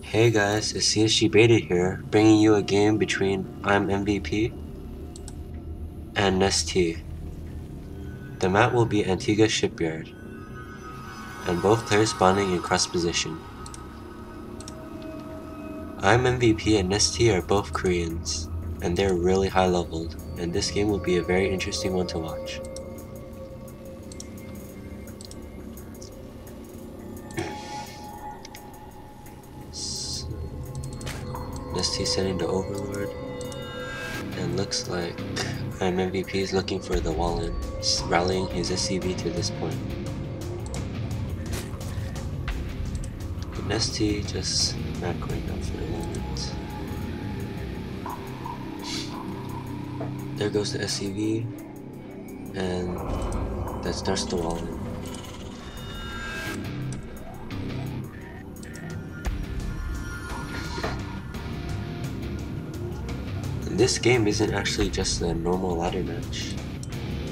Hey guys, it's CSG Beta here, bringing you a game between IMMvp and Nestea. The map will be Antigua Shipyard, and both players spawning in cross position. IMMvp and Nestea are both Koreans, and they're really high leveled, and this game will be a very interesting one to watch. Nestea sending the Overlord, and looks like IMMvp is looking for the Wallen, rallying his SCV to this point. Nestea just not going up for the moment. There goes the SCV, and that starts the wall in. And this game isn't actually just a normal ladder match.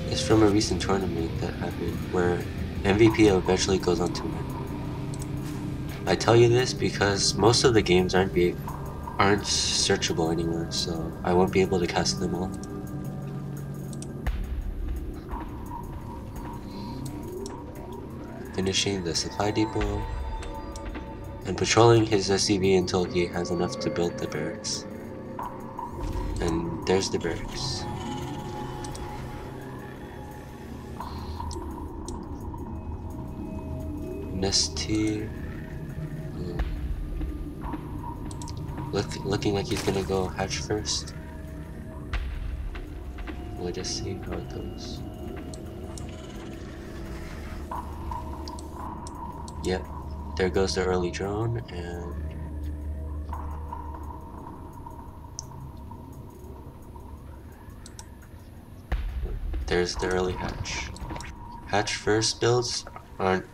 It's from a recent tournament that happened where MVP eventually goes on to win. I tell you this because most of the games aren't searchable anymore, so I won't be able to cast them all. Finishing the supply depot and patrolling his SCV until he has enough to build the barracks. And there's the barracks. Nestea looking like he's gonna go hatch first. We'll just see how it goes. Yep, there goes the early drone, and there's the early hatch. Hatch first builds aren't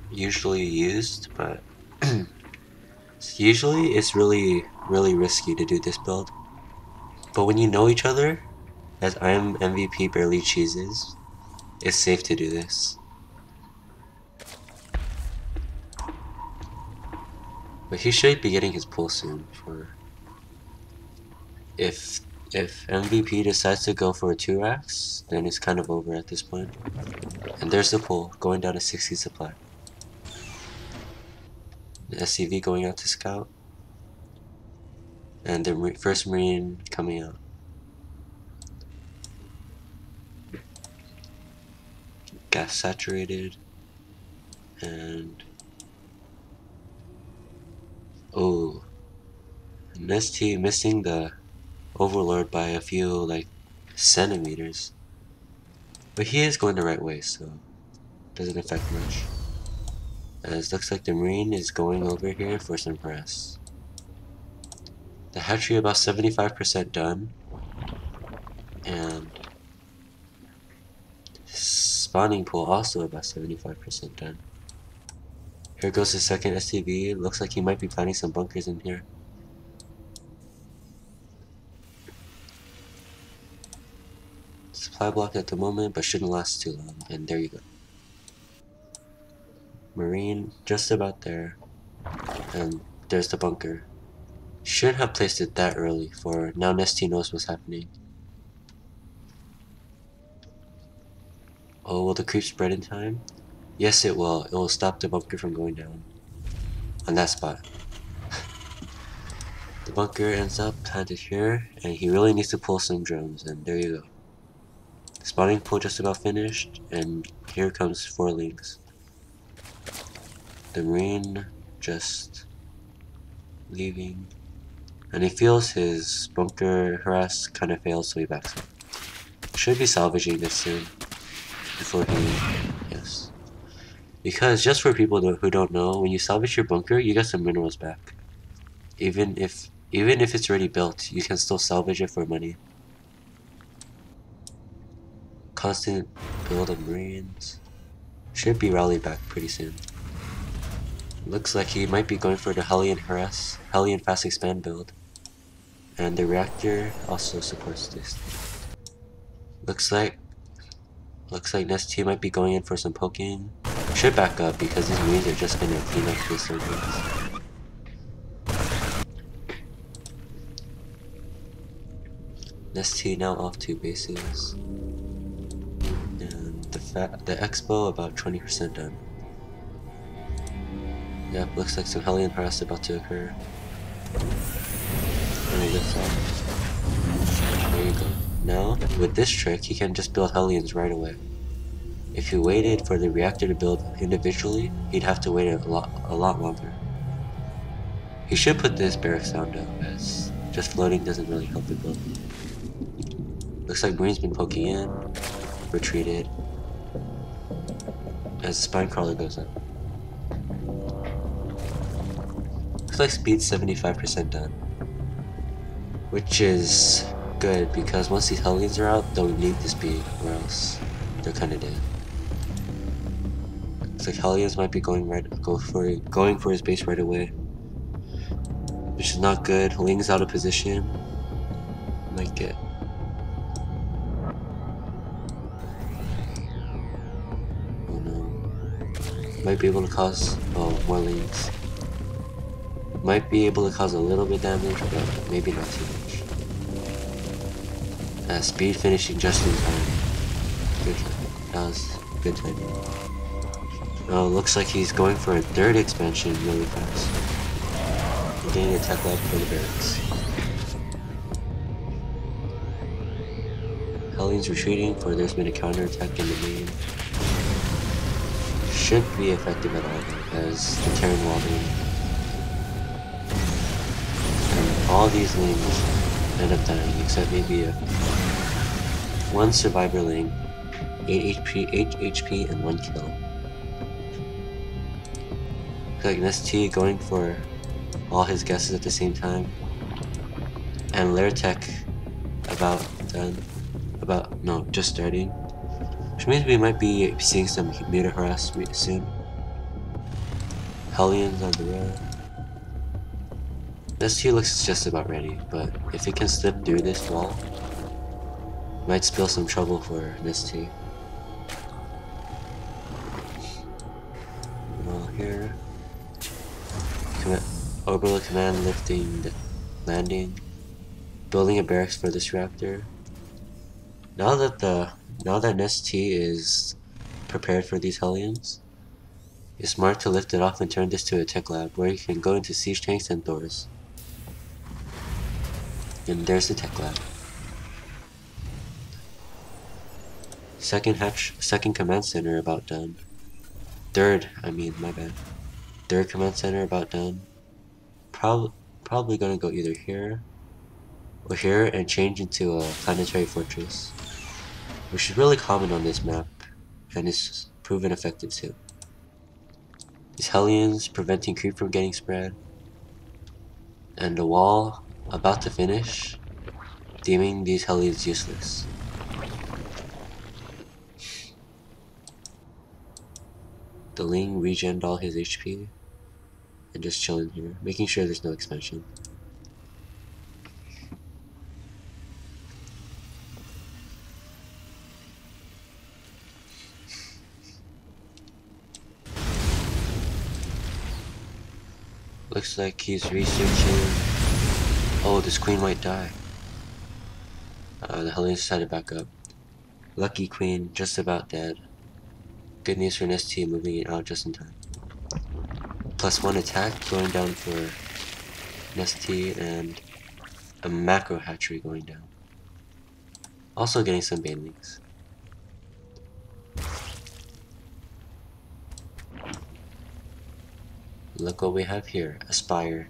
usually used, but usually it's really risky to do this build. But when you know each other, as IMMvp barely cheeses, it's safe to do this. But he should be getting his pull soon for if MVP decides to go for a 2-racks, then it's kind of over at this point. And there's the pull, going down to 60 supply. The SCV going out to scout. And the first Marine coming out. Gas saturated. And oh, Nestea missing the Overlord by a few like centimeters, but he is going the right way, so doesn't affect much. As looks like the Marine is going over here for some press. The hatchery about 75% done, and spawning pool also about 75% done. Here goes the second SCV. Looks like he might be planning some bunkers in here. Supply block at the moment, but shouldn't last too long. And there you go. Marine just about there. And there's the bunker. Shouldn't have placed it that early, for now Nestea knows what's happening. Oh, will the creep spread in time? Yes, it will. It will stop the bunker from going down. On that spot. The bunker ends up planted here, and he really needs to pull some drones, and there you go. Spawning pool just about finished, and here comes 4 links. The Marine just leaving, and he feels his bunker harass kind of fails, so he backs up. Should be salvaging this soon before he, yes. Because just for people who don't know, when you salvage your bunker, you get some minerals back. Even if it's already built, you can still salvage it for money. Constant build of Marines. Should be rallied back pretty soon. Looks like he might be going for the Hellion Fast Expand build. And the reactor also supports this. Looks like Nestea might be going in for some poking. Should back up because these Marines are just gonna clean up the circuits. Nestea now off 2 bases. And the Expo about 20% done. Yep, looks like some Hellion harass about to occur. And he lifts off. There you go. Now, with this trick, he can just build Hellions right away. If he waited for the reactor to build individually, he'd have to wait a lot longer. He should put this barracks down though, as just floating doesn't really help it build. Looks like Marine's been poking in, retreated, as the spine crawler goes up. Looks like speed's 75% done, which is good because once these Hellions are out, they'll need the speed, or else they're kinda dead. Looks like Hellions might be going for his base right away, which is not good. Ling's out of position. Might get. Oh no. Might be able to cause. Oh, more Lings. Might be able to cause a little bit damage, but maybe not too much. Speed finishing just in time. Good. That was good timing. Oh, looks like he's going for a 3rd expansion really fast. Getting a tech lab for the barracks. Hellions retreating for there's been a counterattack in the main. Shouldn't be effective at all though, as the Terran walled in. And all these Lings end up dying, except maybe one survivor Ling, 8 HP and 1 kill. Looks like Nestea going for all his guesses at the same time. And Lair Tech about done. Just starting. Which means we might be seeing some muta harass soon. Hellions on the run. Nestea looks just about ready, but if it can slip through this wall, might spill some trouble for Nestea. Well, here. Orbital command lifting the landing. Building a barracks for this reactor. Now that Nestea is prepared for these Hellions, it's smart to lift it off and turn this to a tech lab where you can go into siege tanks and Thors. And there's the tech lab. Second command center about done. Third command center about done. Probably gonna go either here or here and change into a planetary fortress, which is really common on this map and is proven effective too. These Hellions preventing creep from getting spread, and the wall about to finish, deeming these Hellions useless. The Ling regened all his HP and just chilling here, making sure there's no expansion. Looks like he's researching. Oh, this queen might die. The Hellions decided to back up. Lucky queen, just about dead. Good news for Nestea, moving it out just in time. +1 attack going down for Nestea, and a macro hatchery going down. Also getting some banelings. Look what we have here, a spire,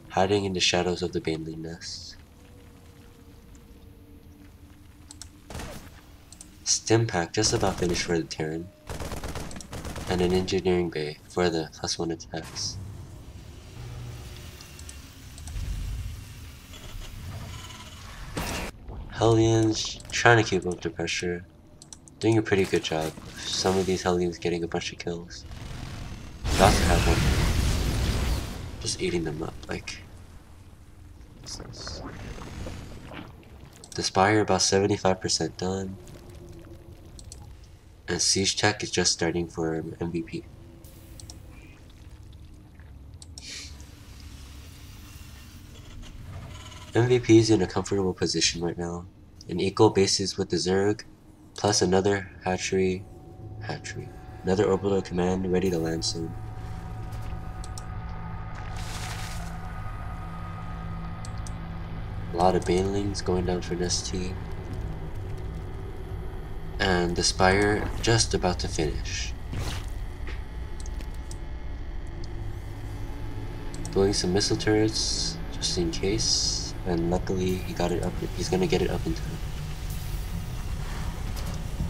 hiding in the shadows of the baneling nest. Stim pack just about finished for the Terran, and an engineering bay for the +1 attacks. Hellions trying to keep up the pressure, doing a pretty good job. Some of these Hellions getting a bunch of kills. About to have one. Just eating them up, like. The spire about 75% done. And Siege Tech is just starting for MVP. MVP is in a comfortable position right now. An equal bases with the Zerg, plus another hatchery, another orbital command ready to land soon. A lot of banelings going down for Nestea. And the Spire just about to finish. Building some missile turrets just in case, and luckily he got it up. He's gonna get it up in time.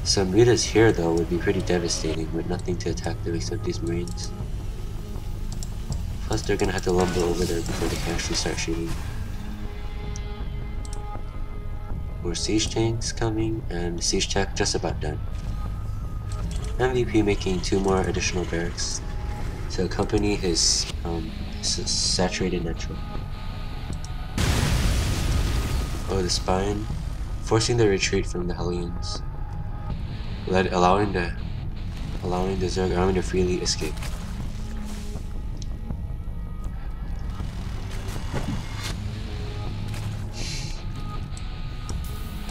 Some mutas here though would be pretty devastating with nothing to attack them except these marines. Plus they're gonna have to lumber over there before they can actually start shooting. More siege tanks coming, and siege tech just about done. MVP making 2 more additional barracks to accompany his saturated natural. Oh, the spine, forcing the retreat from the Hellions, allowing the Zerg army to freely escape.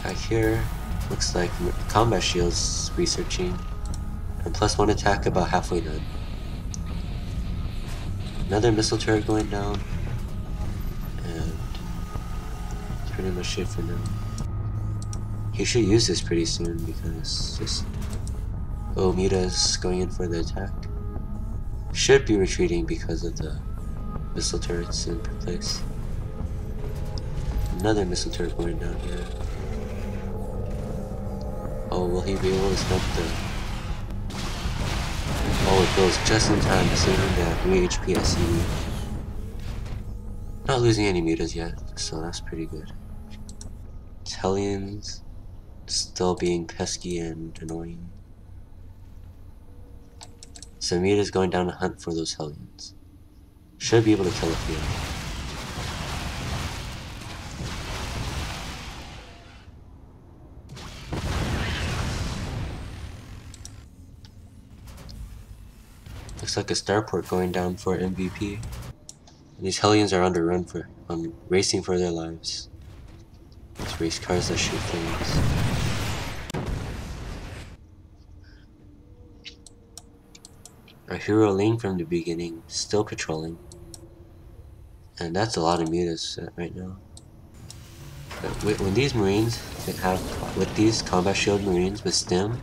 Back here, looks like combat shields researching, and +1 attack about halfway done. Another missile turret going down, and that's pretty much it for now. He should use this pretty soon because just Mita's going in for the attack. Should be retreating because of the missile turrets in place. Another missile turret going down here. Oh, will he be able to stop the... Oh, it goes just in time, saving that 3 HP SCV. Not losing any meters yet, so that's pretty good. Hellions still being pesky and annoying. Samita's going down to hunt for those Hellions. Should be able to kill a few. Looks like a starport going down for MVP. And these Hellions are on the run racing for their lives. These race cars that shoot things. Our hero Ling from the beginning, still patrolling. And that's a lot of mutas right now. But when these marines with these combat shield marines with stim,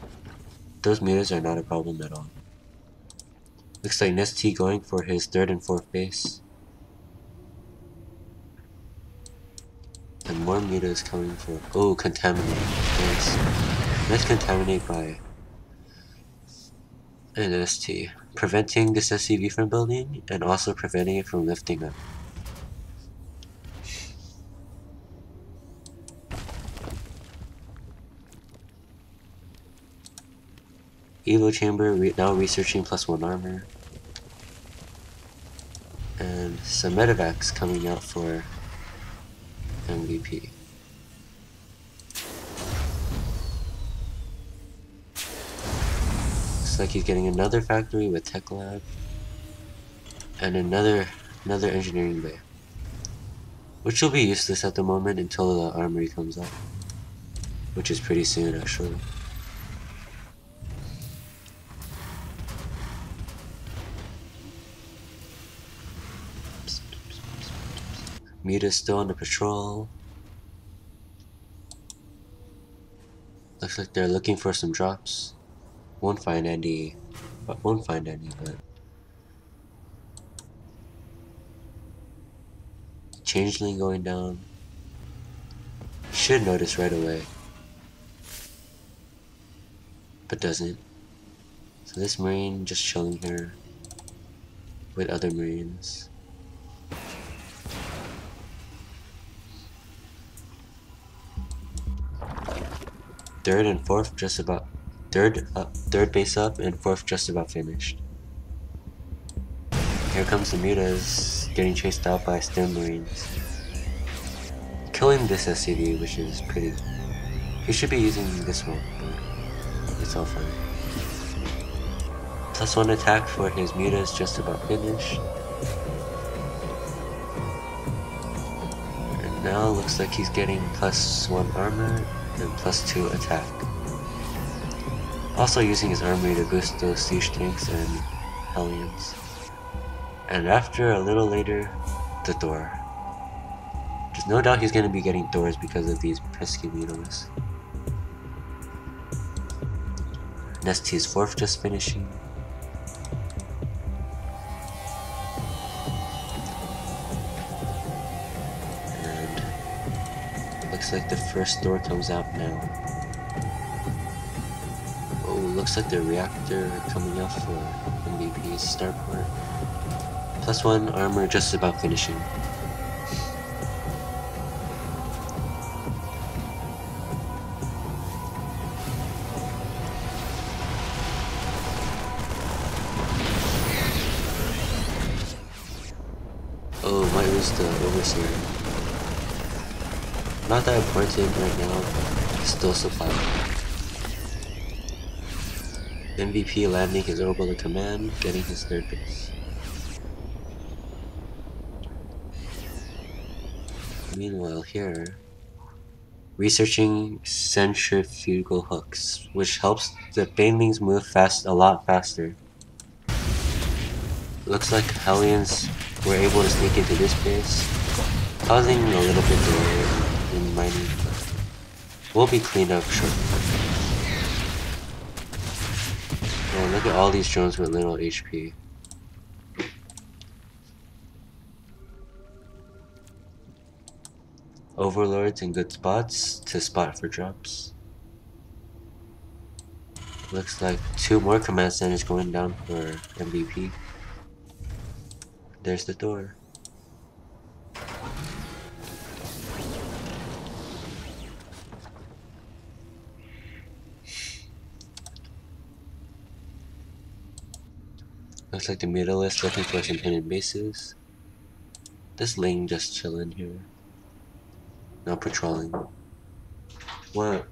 those mutas are not a problem at all. Looks like Nestea going for his 3rd and 4th base. And more mutas coming for... Oh, contaminate. Nice contaminate by Nestea. Preventing this SCV from building, and also preventing it from lifting up. Evo chamber now researching +1 armor. And some medevacs coming out for MVP. Looks like he's getting another factory with tech lab. And another engineering bay. Which will be useless at the moment until the armory comes up. Which is pretty soon actually. Muta's still on the patrol. Looks like they're looking for some drops. Won't find any, but Changeling going down. Should notice right away, but doesn't. So this marine just chilling here with other marines. Third and 4th just about third base up and 4th just about finished. Here comes the mutas getting chased out by stim marines. Killing this SCV, which is pretty. He should be using this one, but it's all fine. +1 attack for his muta is just about finished. And now looks like he's getting +1 armor and +2 attack. Also using his armory to boost those siege tanks and Hellions. And after a little later, the Thor. There's no doubt he's going to be getting Thors because of these pesky mutalisks. Nestea's 4th just finishing. And looks like the first Thor comes out now. Oh, looks like the reactor coming up for MVP's starport. +1 armor just about finishing. Oh, might lose the Overseer. Not that important right now, but still supply. MVP landing his orbital command, getting his 3rd base. Meanwhile here, researching centrifugal hooks, which helps the banelings move a lot faster. Looks like Hellions were able to sneak into this base, causing a little bit delay in mining, but will be cleaned up shortly. And look at all these drones with little HP. Overlords in good spots to spot for drops. Looks like 2 more command centers going down for MVP. There's the Thor. Looks like the Mutalist looking for some hidden bases. This Ling just chilling here. Not patrolling. What?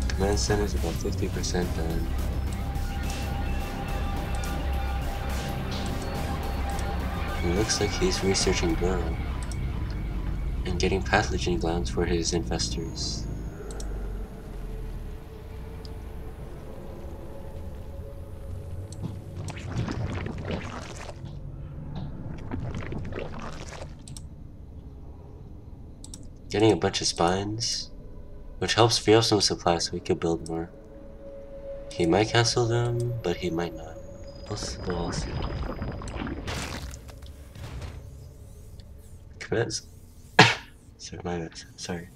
Command center's about 50% done. It looks like he's researching Burrow and getting pathogen glands for his infestors. Getting a bunch of spines, which helps free up some supplies so we can build more. He might cancel them, but he might not. We'll see. Commands. Sorry.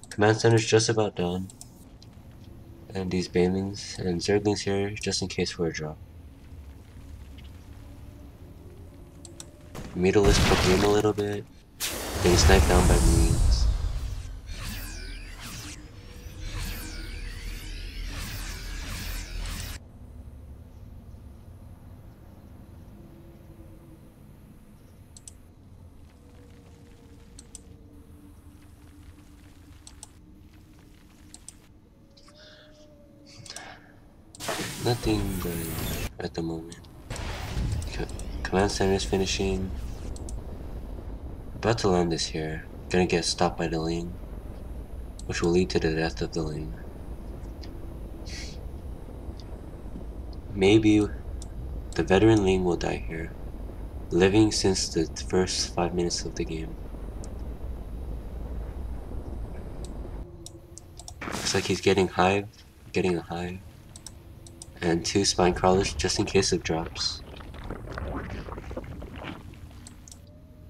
Command center's just about done. And these banelings and zerglings here just in case for a drop. Mutalist poke him a little bit, getting sniped down by marines. Nothing going at the moment. Command center is finishing. About to land this here. Gonna get stopped by the Ling, which will lead to the death of the Ling. Maybe the veteran Ling will die here, living since the first 5 minutes of the game. Looks like he's getting a hive, and 2 spine crawlers just in case of drops.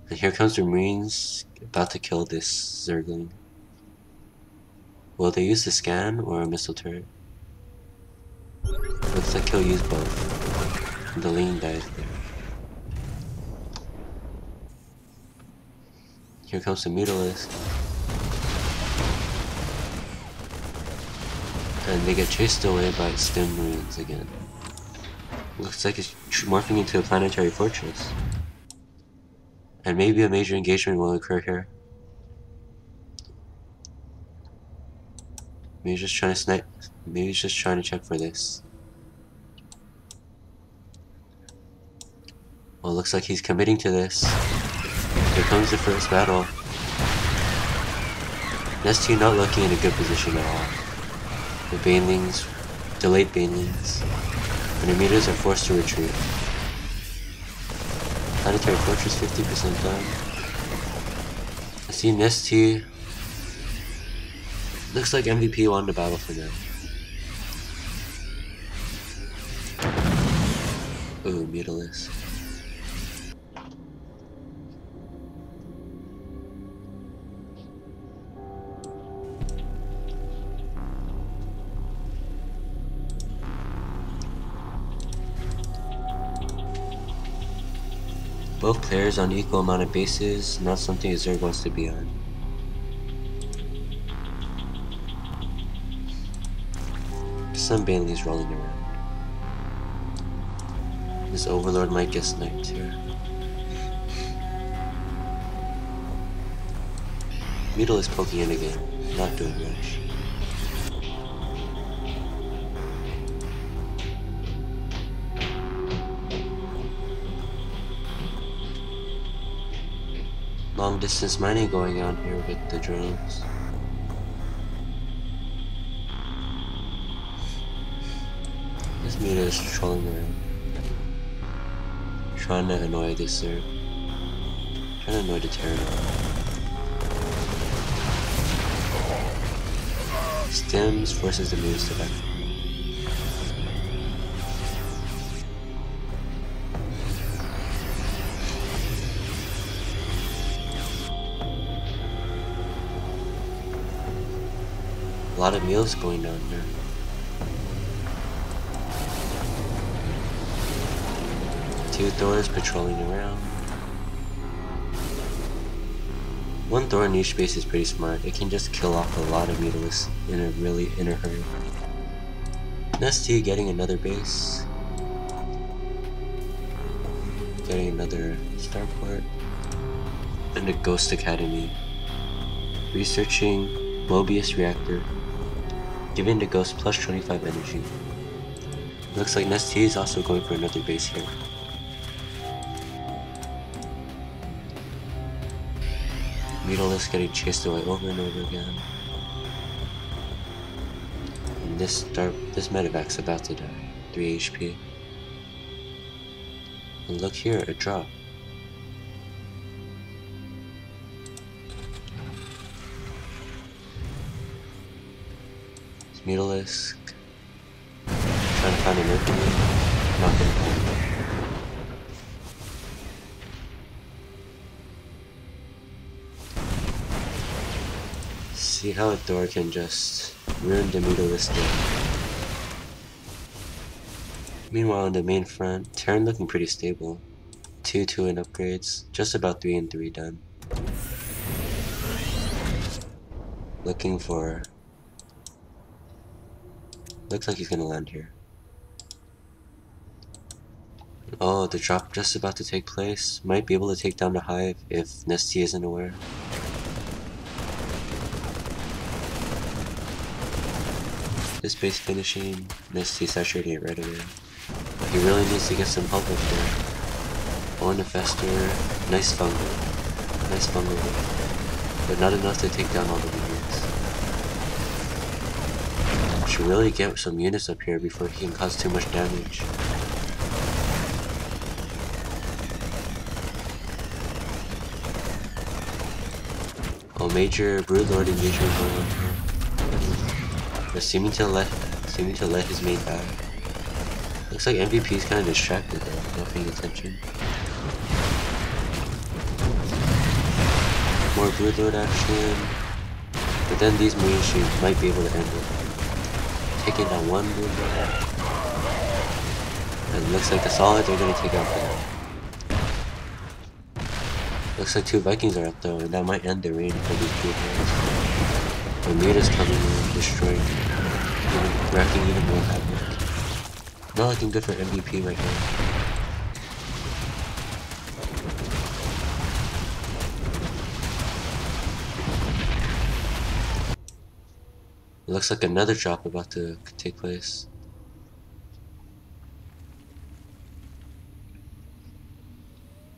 And here comes the marines about to kill this zergling. Will they use the scan or a missile turret? Looks like he'll use both. And the Ling dies there. Here comes the Mutalist. And they get chased away by stem marines again. Looks like it's morphing into a planetary fortress. And maybe a major engagement will occur here. Maybe he's just trying to snipe. Maybe he's just trying to check for this. Well, looks like he's committing to this. Here comes the first battle. Nestea not looking in a good position at all. The banelings, delayed banelings, and the meters are forced to retreat. Planetary Fortress 50% done. I see Nestea. Looks like MVP won the battle for now. Ooh, Mutalisk. Both players on equal amount of bases, not something Zerg wants to be on. Some banelings rolling around. This Overlord might get sniped here. Beetle is poking in again, not doing much. Long distance mining going on here with the drones. This meter is trolling around. Trying to annoy this Zerg. Trying to annoy the Terran. Stems forces the meters to back. A lot of meals going on here. Two Thors patrolling around. One Thor niche base is pretty smart. It can just kill off a lot of Mutalisks in a hurry. Nestea getting another base. Getting another starport. And a Ghost Academy. Researching Mobius Reactor. Giving the Ghost plus 25 energy. Looks like Nestea is also going for another base here. Mutalisk getting chased away over and over again. And this medevac's about to die. 3 HP. And look here, a drop. Mutalisk trying to find an opening, not gonna find it. See how a Thor can just ruin the Mutalisk day. Meanwhile on the main front, Terran looking pretty stable. 2 in upgrades, just about 3 and 3 done. Looking for... Looks like he's gonna land here. Oh, the drop just about to take place. Might be able to take down the hive if Nestea isn't aware. This base finishing, Nestea saturating it right away. But he really needs to get some help up there. Oh, Infestor, nice fungal. Nice fungal, but not enough to take down all the minions. Should really get some units up here before he can cause too much damage. Oh, major Broodlord engagement going on here. They're seeming to let his main die. Looks like MVP is kind of distracted though, not paying attention. More Broodlord action, but then these Marine Shields might be able to end it. Taking down one Broodlord, and it looks like the Solids are going to take out that. Looks like 2 Vikings are up though, and that might end the reign for these Broodlords. Bermuda's coming in, destroying, wrecking even more havoc. Not looking good for MVP right now. It looks like another drop about to take place.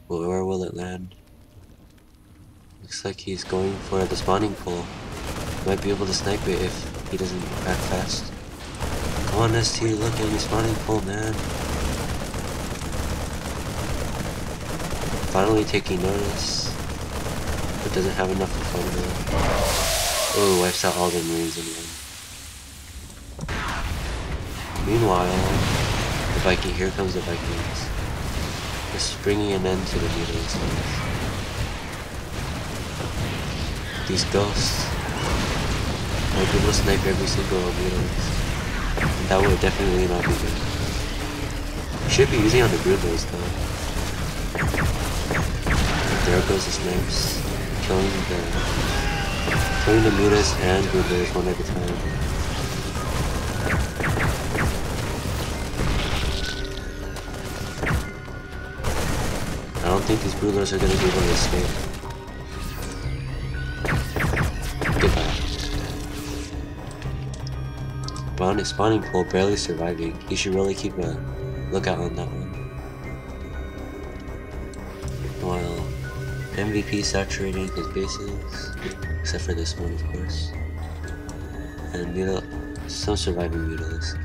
Where will it land? Looks like he's going for the spawning pole. Might be able to snipe it if he doesn't act fast. Come on, ST, look at your spawning pole, man. Finally taking notice, but doesn't have enough to find it. Oh, wipes out all the Marines in one. Meanwhile, the Viking, here comes the Vikings. Just bringing an end to the mutants. These ghosts might be able to snipe every single mutant. That would definitely not be good. Should be using on the Broodlords though. There goes the snipes, killing the mutants and Broodlords one at a time. I don't think these Broodlords are going to be able to escape. Goodbye. Spawning pole barely surviving. He should really keep a lookout on that one. While MVP saturating his bases, except for this one, of course, and some surviving mutalisks.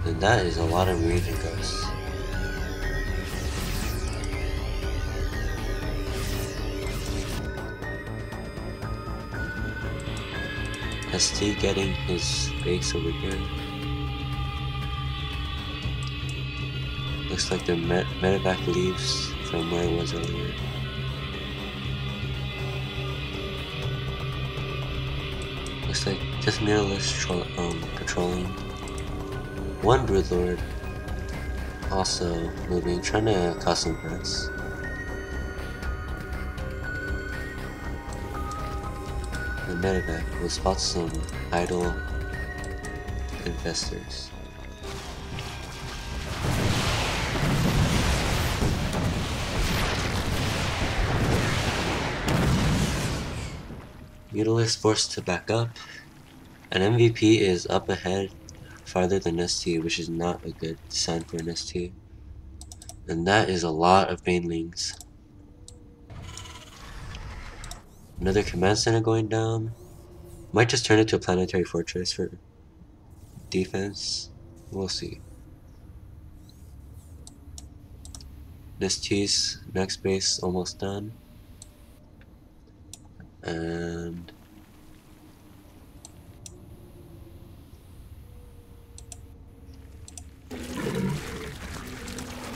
And that is a lot of Marines and ghosts. ST getting his base over here. Looks like the medevac leaves from where it was earlier. Looks like just muralist patrolling. One Broodlord also moving, trying to cause some press. The medevac will spot some idle investors. Mutalist forced to back up, and MVP is up ahead farther than Nestea, which is not a good sign for Nestea. And that is a lot of banelings. Another command center going down. Might just turn it to a planetary fortress for defense. We'll see. Nestea's next base almost done. And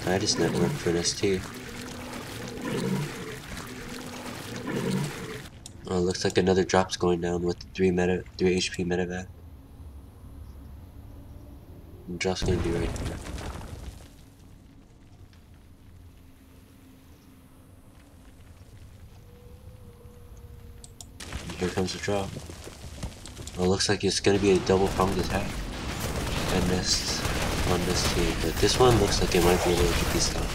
Titus network for Nestea. Oh, looks like another drop's going down with 3 HP medevac. The drop's gonna be right here. And here comes the drop. Oh, looks like it's gonna be a double-pronged attack. And nest on this team, but this one looks like it might be able to get these stopped.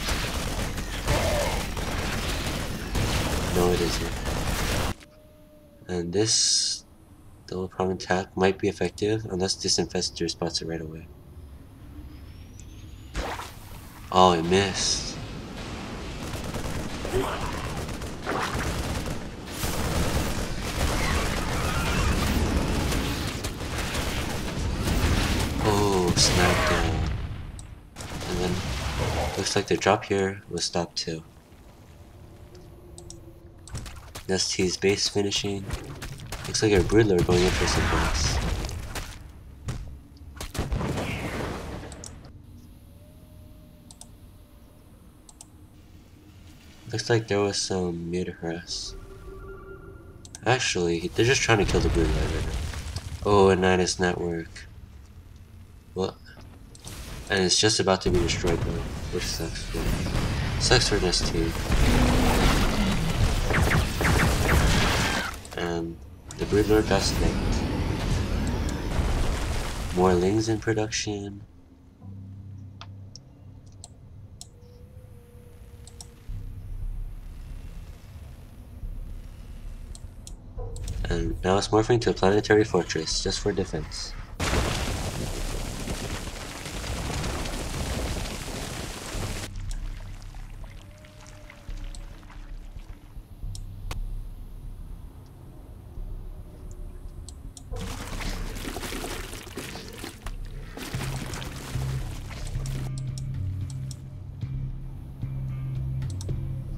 No, it isn't. And this double prong attack might be effective unless this infestor spots it right away. Oh, it missed. Oh, snap down. And then looks like the drop here was stopped too. Nestea's base finishing. Looks like a Broodlord going in for some points. Looks like there was some mid-harass. Actually, they're just trying to kill the Broodlord right now. Oh, a Nidus network. What? And it's just about to be destroyed though, which sucks. Sucks for Nestea. And the Broodlord got sniped. More lings in production. And now it's morphing to a planetary fortress, just for defense.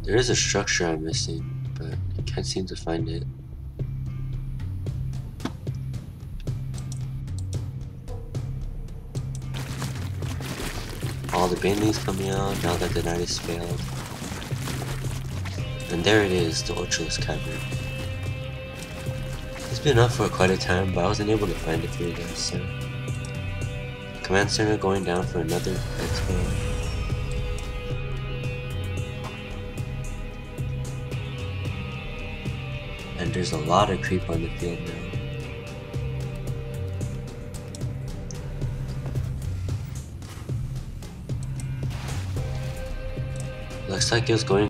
There is a structure I'm missing, but I can't seem to find it. All the banelings coming out now that the night has failed. And there it is, the Ultra's Cavern. It's been up for quite a time, but I wasn't able to find it for you guys, so... Command center going down for another expo. And there's a lot of creep on the field now. Looks like it's going